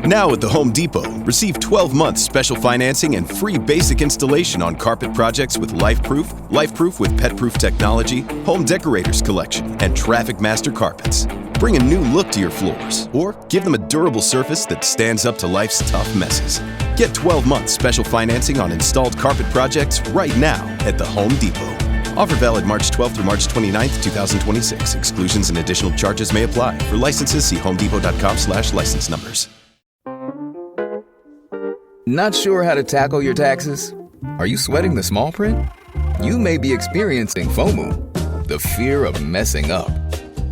Now at the Home Depot, receive 12 months special financing and free basic installation on carpet projects with LifeProof with pet-proof technology, Home Decorators Collection, and Traffic Master carpets. Bring a new look to your floors, or give them a durable surface that stands up to life's tough messes. Get 12 months special financing on installed carpet projects right now at the Home Depot. Offer valid March 12th through March 29th, 2026. Exclusions and additional charges may apply. For licenses, see homedepot.com/license numbers. Not sure how to tackle your taxes? Are you sweating the small print? You may be experiencing FOMO, the fear of messing up.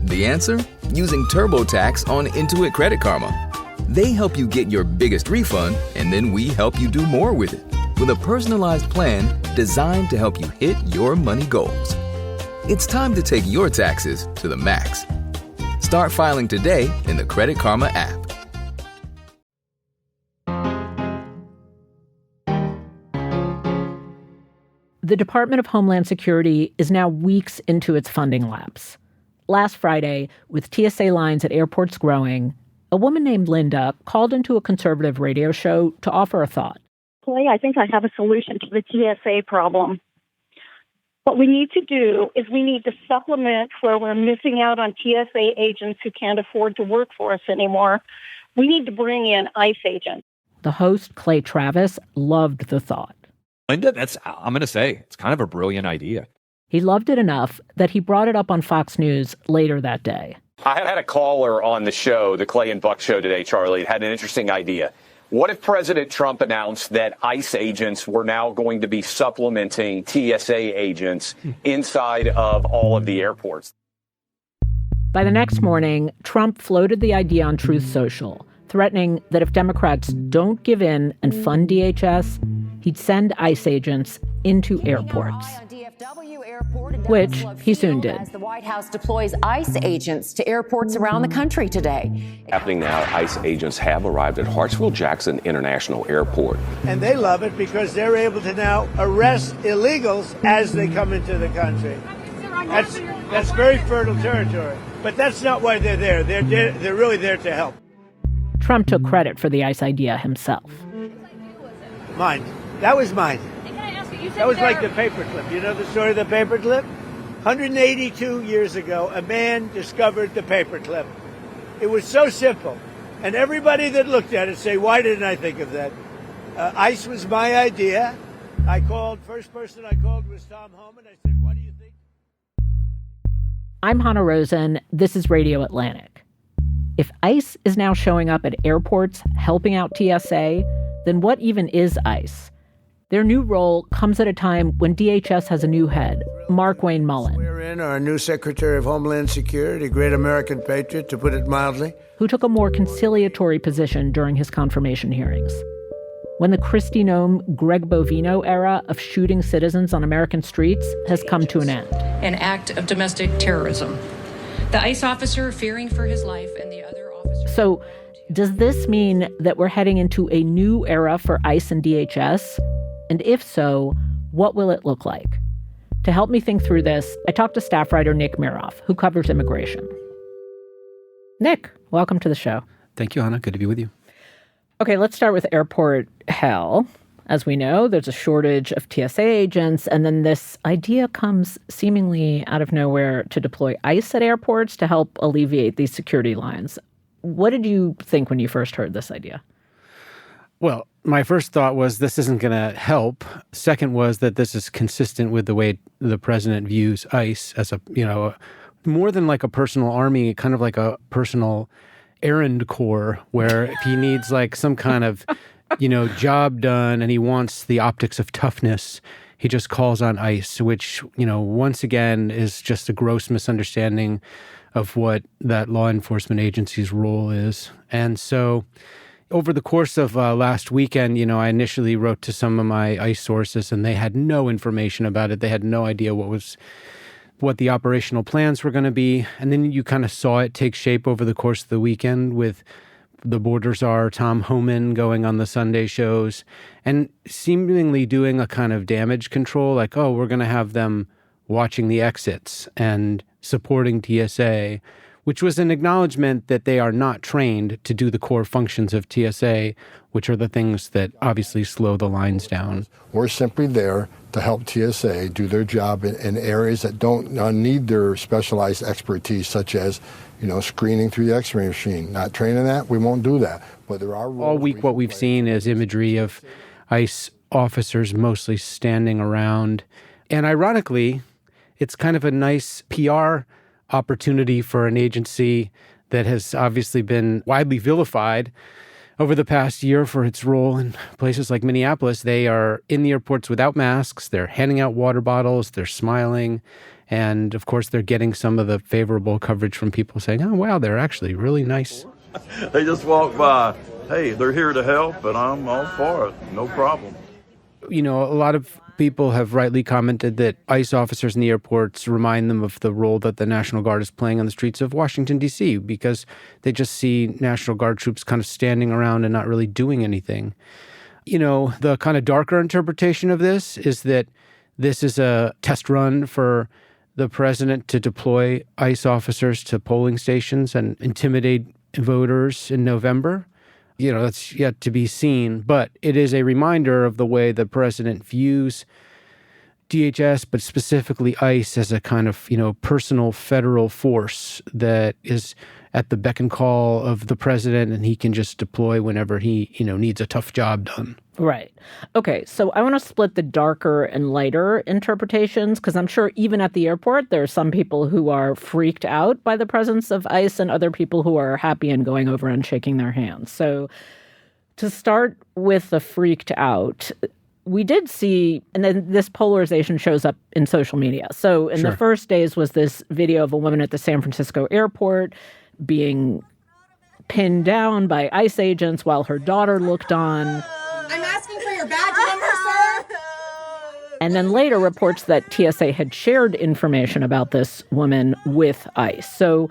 The answer? Using TurboTax on Intuit Credit Karma. They help you get your biggest refund, and then we help you do more with it. With a personalized plan designed to help you hit your money goals. It's time to take your taxes to the max. Start filing today in the Credit Karma app. The Department of Homeland Security is now weeks into its funding lapse. Last Friday, with TSA lines at airports growing, a woman named Linda called into a conservative radio show to offer a thought. Clay, I think I have a solution to the TSA problem. What we need to do is we need to supplement where we're missing out on TSA agents who can't afford to work for us anymore. We need to bring in ICE agents. The host, Clay Travis, loved the thought. Linda, I'm going to say, it's kind of a brilliant idea. He loved it enough that he brought it up on Fox News later that day. I had a caller on the show, the Clay and Buck show today, Charlie, had an interesting idea. What if President Trump announced that ICE agents were now going to be supplementing TSA agents inside of all of the airports? By the next morning, Trump floated the idea on Truth Social, threatening that if Democrats don't give in and fund DHS, he'd send ICE agents into airports, which he soon did. The White House deploys ICE agents to airports around the country today. Happening now, ICE agents have arrived at Hartsfield-Jackson International Airport. And they love it because they're able to now arrest illegals as they come into the country. That's very fertile territory. But that's not why they're there. They're really there to help. Trump took credit for the ICE idea himself. Mine. That was mine. That was like the paperclip. You know the story of the paperclip? 182 years ago, a man discovered the paperclip. It was so simple. And everybody that looked at it say, why didn't I think of that? ICE was my idea. First person I called was Tom Homan. I said, what do you think? I'm Hannah Rosen. This is Radio Atlantic. If ICE is now showing up at airports helping out TSA, then what even is ICE? Their new role comes at a time when DHS has a new head, Markwayne Mullin. We're in our new Secretary of Homeland Security, great American patriot, to put it mildly, who took a more conciliatory position during his confirmation hearings. When the Kristi Noem, Greg Bovino era of shooting citizens on American streets has come to an end. An act of domestic terrorism. The ICE officer fearing for his life and the other officers... So, does this mean that we're heading into a new era for ICE and DHS? And if so, what will it look like? To help me think through this, I talked to staff writer Nick Miroff, who covers immigration. Nick, welcome to the show. Thank you, Hannah. Good to be with you. Okay, let's start with airport hell. As we know, there's a shortage of TSA agents, and then this idea comes seemingly out of nowhere to deploy ICE at airports to help alleviate these security lines. What did you think when you first heard this idea? Well, my first thought was this isn't going to help. Second was that this is consistent with the way the president views ICE as more than like a personal army, kind of like a personal errand corps, where if he needs like some kind of, job done and he wants the optics of toughness, he just calls on ICE, which, once again is just a gross misunderstanding of what that law enforcement agency's role is. And so over the course of last weekend, I initially wrote to some of my ICE sources and they had no information about it. They had no idea what the operational plans were going to be. And then you kind of saw it take shape over the course of the weekend with the border czar, Tom Homan, going on the Sunday shows and seemingly doing a kind of damage control, like, we're going to have them watching the exits and supporting TSA, which was an acknowledgement that they are not trained to do the core functions of TSA, which are the things that obviously slow the lines down. We're simply there to help TSA do their job in areas that don't need their specialized expertise, such as, screening through the X-ray machine. Not trained in that, we won't do that. But there are rules. All week what we've seen is imagery of ICE officers mostly standing around. And ironically, it's kind of a nice PR opportunity for an agency that has obviously been widely vilified over the past year for its role in places like Minneapolis. They are in the airports without masks. They're handing out water bottles. They're smiling. And of course, they're getting some of the favorable coverage from people saying, oh, wow, they're actually really nice. They just walk by. Hey, they're here to help, and I'm all for it. No problem. A lot of people have rightly commented that ICE officers in the airports remind them of the role that the National Guard is playing on the streets of Washington, D.C., because they just see National Guard troops kind of standing around and not really doing anything. The kind of darker interpretation of this is that this is a test run for the president to deploy ICE officers to polling stations and intimidate voters in November. That's yet to be seen, but it is a reminder of the way the president views DHS, but specifically ICE, as a kind of, personal federal force that is at the beck and call of the president, and he can just deploy whenever he, needs a tough job done. Right. Okay, so I want to split the darker and lighter interpretations, because I'm sure even at the airport, there are some people who are freaked out by the presence of ICE and other people who are happy and going over and shaking their hands. So to start with the freaked out, we did see, and then this polarization shows up in social media. So in the first days was this video of a woman at the San Francisco airport being pinned down by ICE agents while her daughter looked on. I'm asking for your badge number, sir. And then later reports that TSA had shared information about this woman with ICE. So,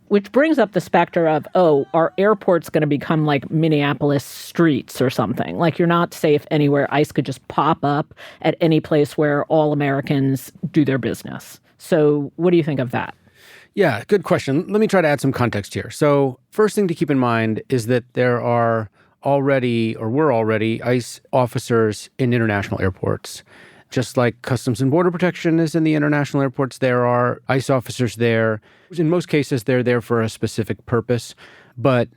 which brings up the specter of, are airports going to become like Minneapolis streets or something? Like you're not safe anywhere. ICE could just pop up at any place where all Americans do their business. So what do you think of that? Yeah, good question. Let me try to add some context here. So first thing to keep in mind is that there are were already ICE officers in international airports. Just like Customs and Border Protection is in the international airports, there are ICE officers there. In most cases, they're there for a specific purpose. But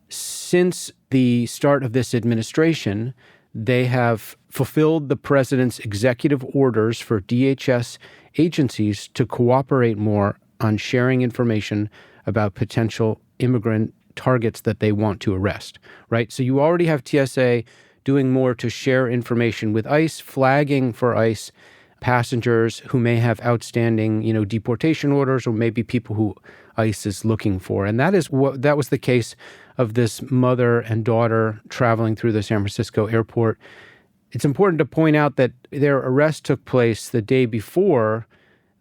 since the start of this administration, they have fulfilled the president's executive orders for DHS agencies to cooperate more on sharing information about potential immigrant targets that they want to arrest, right? So you already have TSA doing more to share information with ICE, flagging for ICE passengers who may have outstanding, deportation orders, or maybe people who ICE is looking for. And that was the case of this mother and daughter traveling through the San Francisco airport. It's important to point out that their arrest took place the day before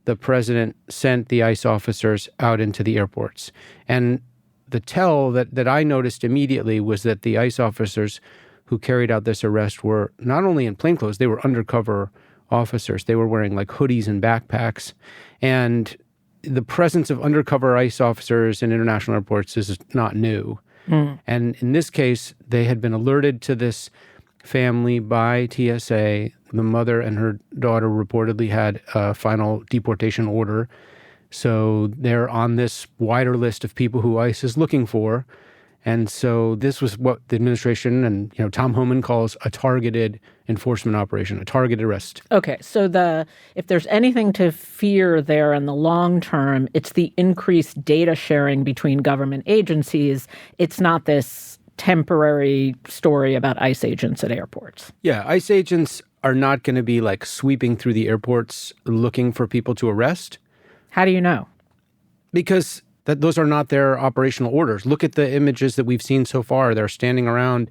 the president sent the ICE officers out into the airports. And the tell that I noticed immediately was that the ICE officers who carried out this arrest were not only in plainclothes, they were undercover officers. They were wearing like hoodies and backpacks. And the presence of undercover ICE officers in international airports is not new. And in this case, they had been alerted to this family by TSA. The mother and her daughter reportedly had a final deportation order. So they're on this wider list of people who ICE is looking for. And so this was what the administration and, Tom Homan calls a targeted enforcement operation, a targeted arrest. Okay, so if there's anything to fear there in the long term, it's the increased data sharing between government agencies. It's not this temporary story about ICE agents at airports. Yeah, ICE agents are not going to be like sweeping through the airports looking for people to arrest. How do you know? Because those are not their operational orders. Look at the images that we've seen so far. They're standing around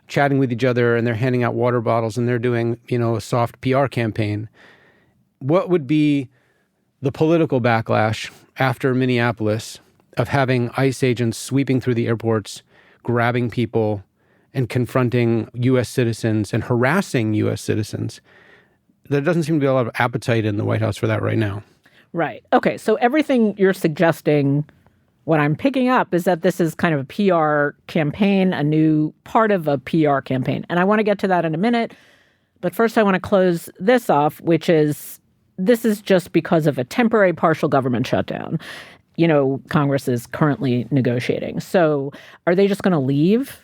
chatting with each other, and they're handing out water bottles, and they're doing, a soft PR campaign. What would be the political backlash after Minneapolis of having ICE agents sweeping through the airports, grabbing people and confronting U.S. citizens and harassing U.S. citizens? There doesn't seem to be a lot of appetite in the White House for that right now. Right. Okay. So everything you're suggesting what I'm picking up is that this is kind of a PR campaign, a new part of a PR campaign. And I want to get to that in a minute. But first, I want to close this off, which is this is just because of a temporary partial government shutdown. Congress is currently negotiating. So are they just going to leave?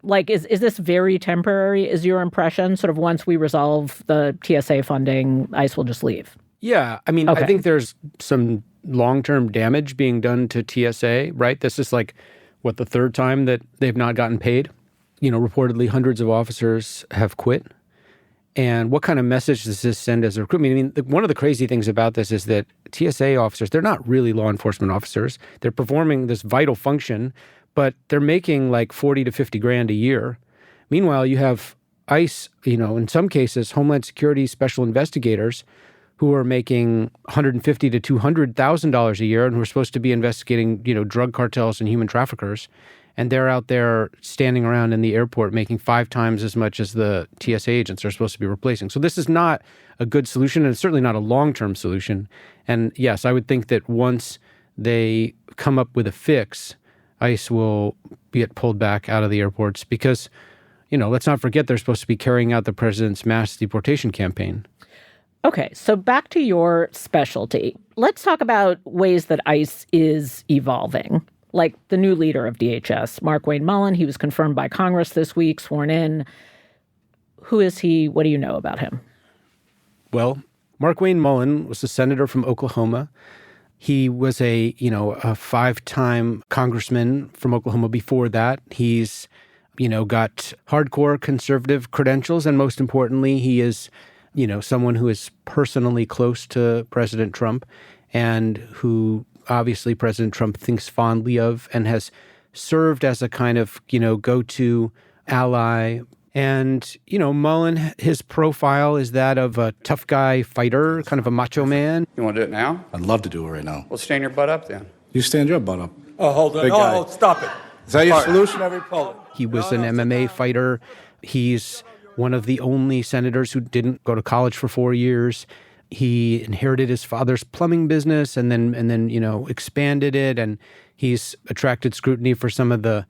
Like, is this very temporary, is your impression? Sort of once we resolve the TSA funding, ICE will just leave? Yeah. I mean, I think there's some long-term damage being done to TSA, right? This is like, the third time that they've not gotten paid? Reportedly hundreds of officers have quit. And what kind of message does this send as a recruitment? One of the crazy things about this is that TSA officers, they're not really law enforcement officers. They're performing this vital function, but they're making like 40 to 50 grand a year. Meanwhile, you have ICE, in some cases, Homeland Security special investigators who are making $150,000 to $200,000 a year and who are supposed to be investigating, drug cartels and human traffickers. And they're out there standing around in the airport making 5 times as much as the TSA agents they're supposed to be replacing. So this is not a good solution, and it's certainly not a long-term solution. And yes, I would think that once they come up with a fix, ICE will get pulled back out of the airports because, let's not forget they're supposed to be carrying out the president's mass deportation campaign. Okay, so back to your specialty. Let's talk about ways that ICE is evolving. Like the new leader of DHS, Markwayne Mullin, he was confirmed by Congress this week, sworn in. Who is he? What do you know about him? Well, Markwayne Mullin was a senator from Oklahoma. He was a 5-time congressman from Oklahoma before that. He's, got hardcore conservative credentials. And most importantly, he is, someone who is personally close to President Trump and who obviously President Trump thinks fondly of and has served as a kind of, go-to ally. And, Mullin, his profile is that of a tough guy fighter, kind of a macho man. You want to do it now? I'd love to do it right now. Well, stand your butt up then. You stand your butt up. Oh, hold on. Oh, stop it. Is that your solution? Hold it. He was an MMA fighter. He's one of the only senators who didn't go to college for 4 years. He inherited his father's plumbing business and then expanded it. And he's attracted scrutiny for some of the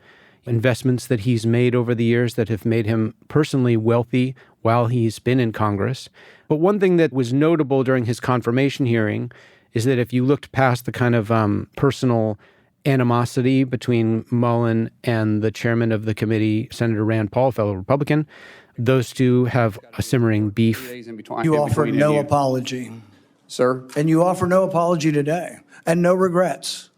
investments that he's made over the years that have made him personally wealthy while he's been in Congress. But one thing that was notable during his confirmation hearing is that if you looked past the kind of personal animosity between Mullin and the chairman of the committee, Senator Rand Paul, a fellow Republican, those two have a simmering beef. You offered no apology. Sir? And you offer no apology today and no regrets.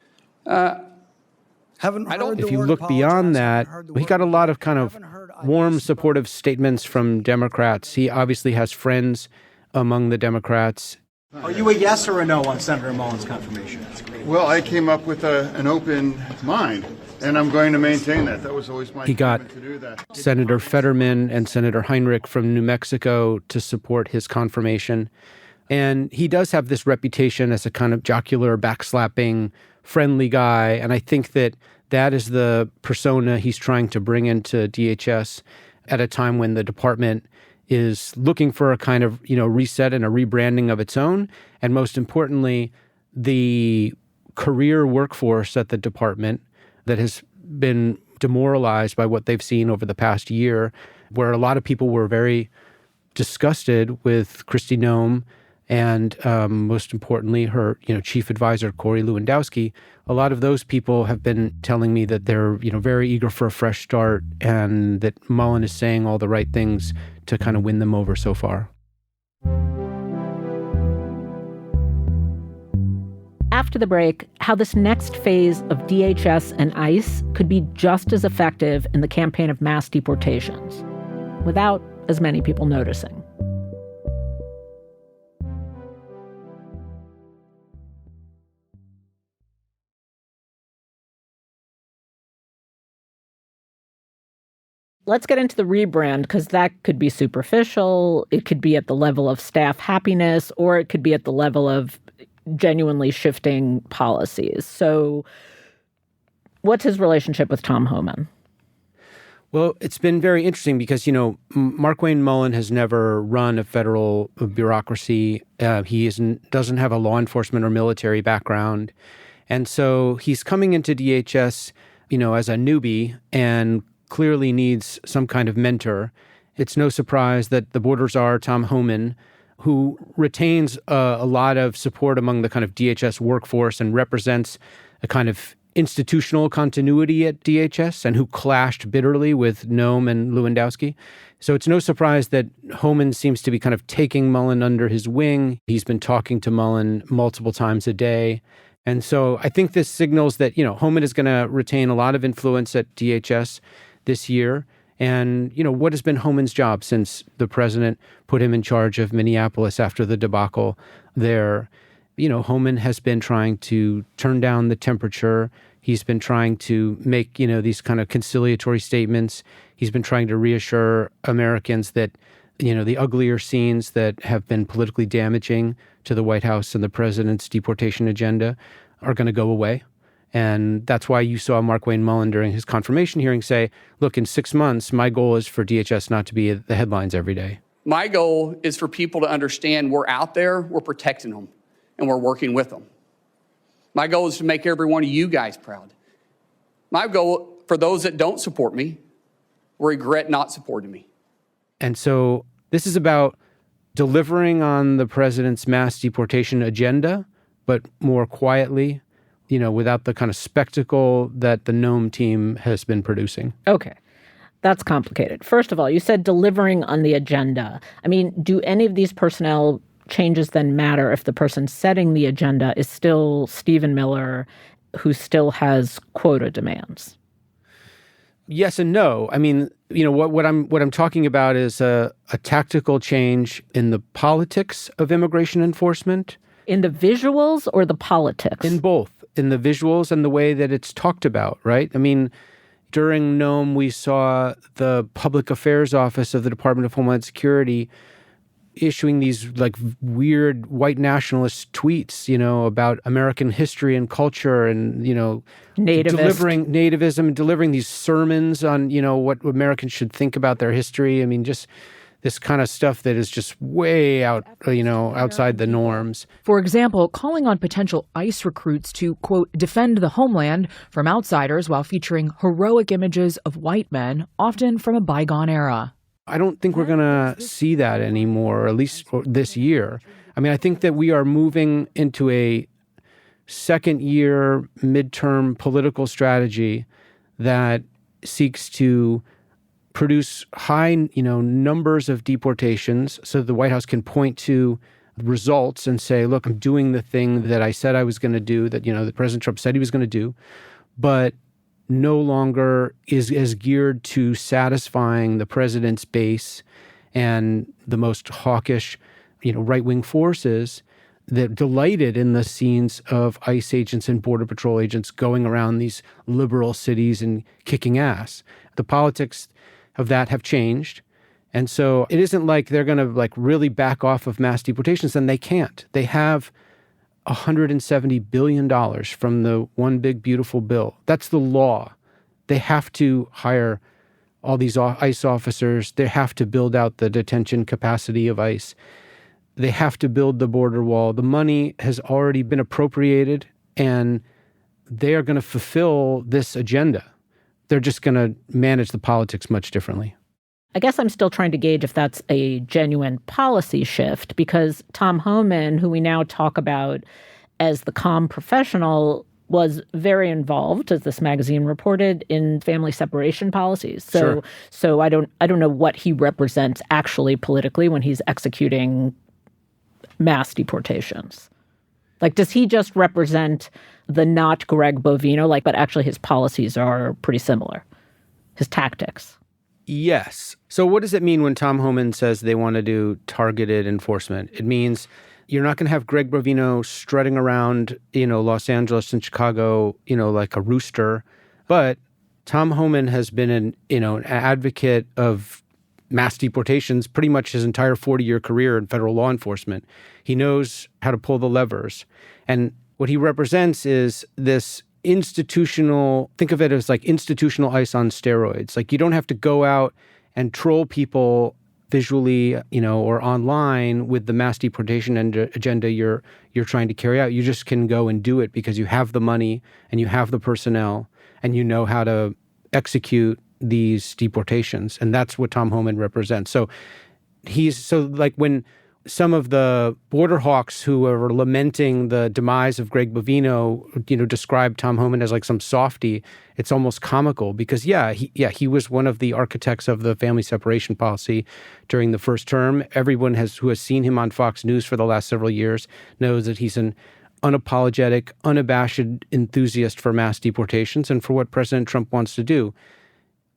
If you look beyond that, he got a lot of kind of warm, supportive statements from Democrats. He obviously has friends among the Democrats. Are you a yes or a no on Senator Mullin's confirmation? Well, I came up with an open mind, and I'm going to maintain that. That was always my commitment to do that. Senator Fetterman and Senator Heinrich from New Mexico to support his confirmation. And he does have this reputation as a kind of jocular, backslapping, friendly guy. And I think that is the persona he's trying to bring into DHS at a time when the department is looking for a kind of, reset and a rebranding of its own. And most importantly, the career workforce at the department that has been demoralized by what they've seen over the past year, where a lot of people were very disgusted with Kristi Noem and most importantly, her chief advisor, Corey Lewandowski. A lot of those people have been telling me that they're very eager for a fresh start and that Mullin is saying all the right things to kind of win them over so far. After the break, how this next phase of DHS and ICE could be just as effective in the campaign of mass deportations, without as many people noticing. Let's get into the rebrand, because that could be superficial. It could be at the level of staff happiness, or it could be at the level of genuinely shifting policies. So what's his relationship with Tom Homan? Well, it's been very interesting because, Markwayne Mullin has never run a federal bureaucracy. He doesn't have a law enforcement or military background. And so he's coming into DHS, as a newbie and clearly needs some kind of mentor. It's no surprise that the border czar, Tom Homan, who retains a lot of support among the kind of DHS workforce and represents a kind of institutional continuity at DHS and who clashed bitterly with Noem and Lewandowski. So it's no surprise that Homan seems to be kind of taking Mullin under his wing. He's been talking to Mullin multiple times a day. And so I think this signals that, Homan is going to retain a lot of influence at DHS this year. And, what has been Homan's job since the president put him in charge of Minneapolis after the debacle there? Homan has been trying to turn down the temperature. He's been trying to make, these kind of conciliatory statements. He's been trying to reassure Americans that, the uglier scenes that have been politically damaging to the White House and the president's deportation agenda are going to go away. And that's why you saw Markwayne Mullin during his confirmation hearing say, look, in 6 months, my goal is for DHS not to be at the headlines every day. My goal is for people to understand we're out there, we're protecting them, and we're working with them. My goal is to make every one of you guys proud. My goal for those that don't support me, regret not supporting me. And so this is about delivering on the president's mass deportation agenda, but more quietly, without the kind of spectacle that the Noem team has been producing. Okay. That's complicated. First of all, you said delivering on the agenda. I mean, do any of these personnel changes then matter if the person setting the agenda is still Stephen Miller, who still has quota demands? Yes and no. I mean, what I'm talking about is a tactical change in the politics of immigration enforcement. In the visuals or the politics? In both. In the visuals and the way that it's talked about, right? I mean, during Noem, we saw the Public Affairs Office of the Department of Homeland Security issuing these like weird white nationalist tweets, about American history and culture and, delivering nativism and delivering these sermons on, what Americans should think about their history. I mean, just this kind of stuff that is just way out, outside the norms. For example, calling on potential ICE recruits to, quote, defend the homeland from outsiders while featuring heroic images of white men, often from a bygone era. I don't think we're going to see that anymore, at least this year. I mean, I think that we are moving into a second-year midterm political strategy that seeks to produce high, numbers of deportations so the White House can point to results and say, look, I'm doing the thing that I said I was going to do, that, that President Trump said he was going to do, but no longer is as geared to satisfying the president's base and the most hawkish, right-wing forces that delighted in the scenes of ICE agents and Border Patrol agents going around these liberal cities and kicking ass. The politics of that have changed. And so it isn't like they're going to really back off of mass deportations, and they can't. They have $170 billion from the One Big Beautiful Bill. That's the law. They have to hire all these ICE officers. They have to build out the detention capacity of ICE. They have to build the border wall. The money has already been appropriated, and they are going to fulfill this agenda. They're just going to manage the politics much differently. I guess I'm still trying to gauge if that's a genuine policy shift, because Tom Homan, who we now talk about as the calm professional, was very involved, as this magazine reported, in family separation policies. So I don't know what he represents actually politically when he's executing mass deportations. Does he just represent the not Greg Bovino, but actually his policies are pretty similar, his tactics? Yes. So what does it mean when Tom Homan says they want to do targeted enforcement? It means you're not going to have Greg Bovino strutting around, Los Angeles and Chicago, like a rooster. But Tom Homan has been an advocate of mass deportations pretty much his entire 40-year career in federal law enforcement. He knows how to pull the levers. And what he represents is this institutional, think of it as like institutional ICE on steroids. You don't have to go out and troll people visually, or online with the mass deportation agenda you're trying to carry out. You just can go and do it because you have the money and you have the personnel and you know how to execute these deportations. And that's what Tom Homan represents. So when some of the border hawks who are lamenting the demise of Greg Bovino, describe Tom Homan as like some softy, it's almost comical because, he was one of the architects of the family separation policy during the first term. Everyone who has seen him on Fox News for the last several years knows that he's an unapologetic, unabashed enthusiast for mass deportations and for what President Trump wants to do.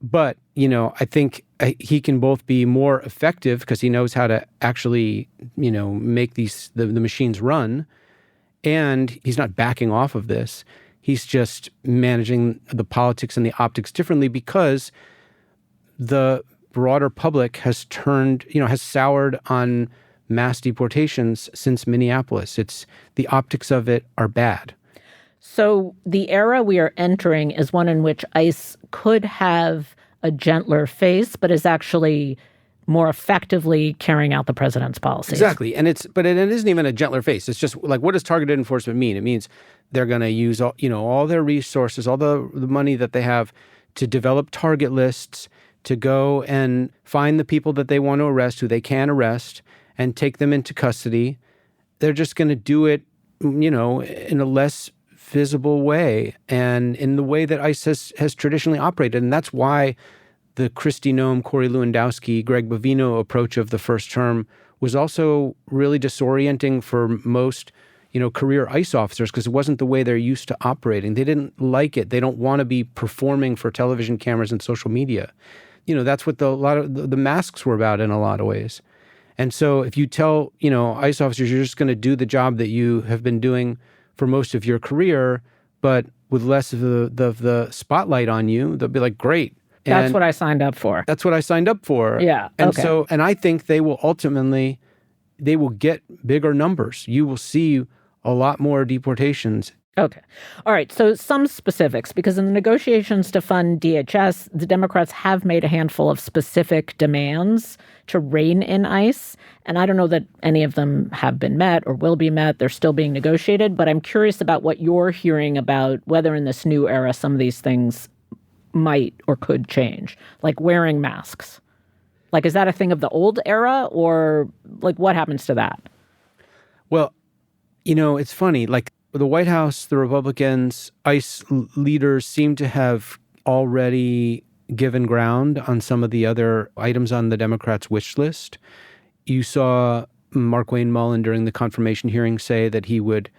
But, I think he can both be more effective because he knows how to actually, make the machines run. And he's not backing off of this. He's just managing the politics and the optics differently because the broader public has has soured on mass deportations since Minneapolis. The optics of it are bad. So the era we are entering is one in which ICE could have a gentler face, but is actually more effectively carrying out the president's policies. Exactly. And it isn't even a gentler face. It's just like, what does targeted enforcement mean? It means they're going to use all their resources, all the money that they have to develop target lists, to go and find the people that they want to arrest, who they can arrest, and take them into custody. They're just going to do it, in a less visible way and in the way that ICE has traditionally operated. And that's why the Kristi Noem, Corey Lewandowski, Greg Bovino approach of the first term was also really disorienting for most, career ICE officers because it wasn't the way they're used to operating. They didn't like it. They don't want to be performing for television cameras and social media. That's what a lot of the masks were about in a lot of ways. And so if you tell, ICE officers, you're just going to do the job that you have been doing for most of your career, but with less of the spotlight on you, they'll be like, great. That's what I signed up for. That's what I signed up for. Yeah. And okay. and I think they will get bigger numbers. You will see a lot more deportations. Okay. All right. So some specifics, because in the negotiations to fund DHS, the Democrats have made a handful of specific demands to rein in ICE. And I don't know that any of them have been met or will be met. They're still being negotiated. But I'm curious about what you're hearing about whether in this new era some of these things might or could change, like wearing masks. Like, is that a thing of the old era, or like what happens to that? Well, it's funny, like the White House, the Republicans, ICE leaders seem to have already given ground on some of the other items on the Democrats' wish list. You saw Markwayne Mullin during the confirmation hearing say that he would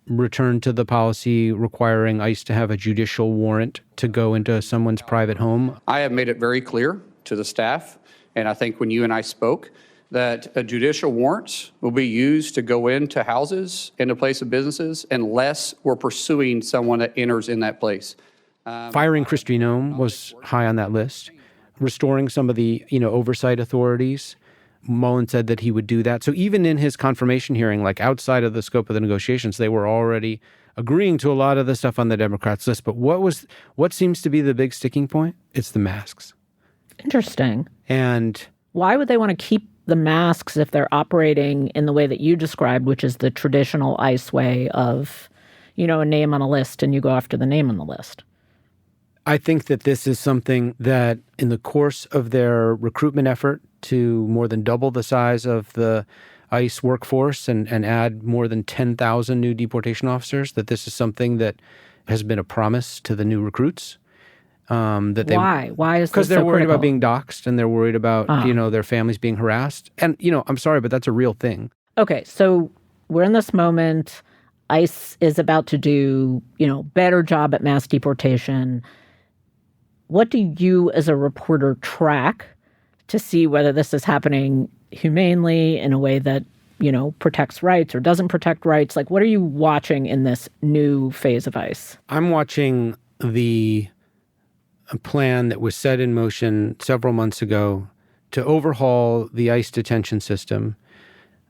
return to the policy requiring ICE to have a judicial warrant to go into someone's private home. I have made it very clear to the staff, and I think when you and I spoke, that judicial warrants will be used to go into houses, into place of businesses, unless we're pursuing someone that enters in that place. Firing Kristi Noem was high on that list. Restoring some of the, oversight authorities. Mullin said that he would do that. So even in his confirmation hearing, like outside of the scope of the negotiations, they were already agreeing to a lot of the stuff on the Democrats' list. But what seems to be the big sticking point? It's the masks. Interesting. And why would they want to keep the masks if they're operating in the way that you described, which is the traditional ICE way of, a name on a list and you go after the name on the list? I think that this is something that in the course of their recruitment effort to more than double the size of the ICE workforce and add more than 10,000 new deportation officers, that this is something that has been a promise to the new recruits. Why? Why is this so Because they're worried critical? about being doxxed and they're worried about, their families being harassed. And, I'm sorry, but that's a real thing. Okay, so we're in this moment. ICE is about to do, better job at mass deportation. What do you as a reporter track to see whether this is happening humanely in a way that, protects rights or doesn't protect rights? Like, what are you watching in this new phase of ICE? I'm watching the plan that was set in motion several months ago to overhaul the ICE detention system.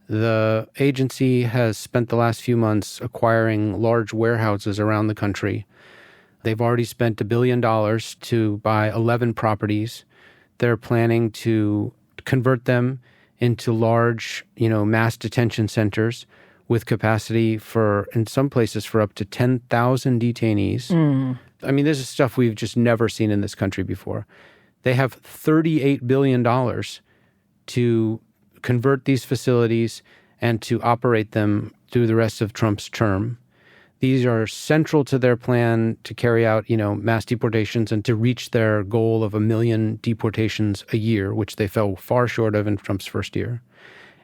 The agency has spent the last few months acquiring large warehouses around the country. They've already spent $1 billion to buy 11 properties. They're planning to convert them into large, mass detention centers with capacity for, in some places, for up to 10,000 detainees. I mean, this is stuff we've just never seen in this country before. They have $38 billion to convert these facilities and to operate them through the rest of Trump's term. These are central to their plan to carry out, mass deportations and to reach their goal of 1 million deportations a year, which they fell far short of in Trump's first year.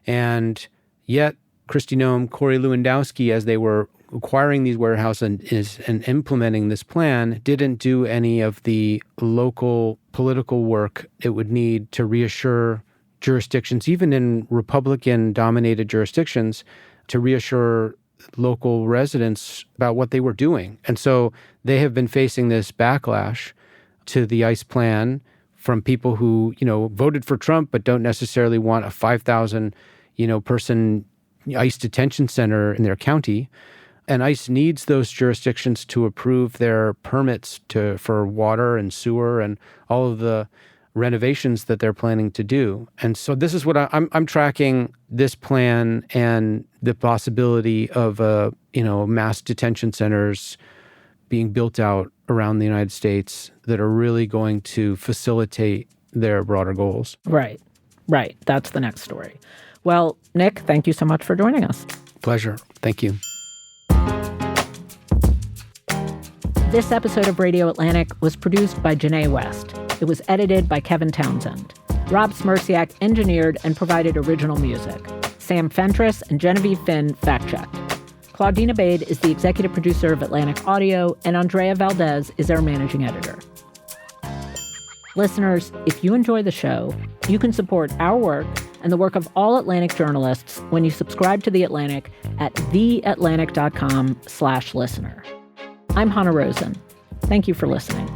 And yet, Kristi Noem, Corey Lewandowski, as they were acquiring these warehouses and implementing this plan, didn't do any of the local political work it would need to reassure jurisdictions, even in Republican-dominated jurisdictions, to reassure local residents about what they were doing. And so they have been facing this backlash to the ICE plan from people who, voted for Trump but don't necessarily want a 5,000, person ICE detention center in their county. And ICE needs those jurisdictions to approve their permits for water and sewer and all of the renovations that they're planning to do. And so this is what I'm tracking, this plan and the possibility of mass detention centers being built out around the United States that are really going to facilitate their broader goals. Right. That's the next story. Well, Nick, thank you so much for joining us. Pleasure. Thank you. This episode of Radio Atlantic was produced by Janae West. It was edited by Kevin Townsend. Rob Smerciak engineered and provided original music. Sam Fentress and Genevieve Finn fact-checked. Claudina Bade is the executive producer of Atlantic Audio, and Andrea Valdez is our managing editor. Listeners, if you enjoy the show, you can support our work and the work of all Atlantic journalists when you subscribe to The Atlantic at theatlantic.com/listener. I'm Hannah Rosen. Thank you for listening.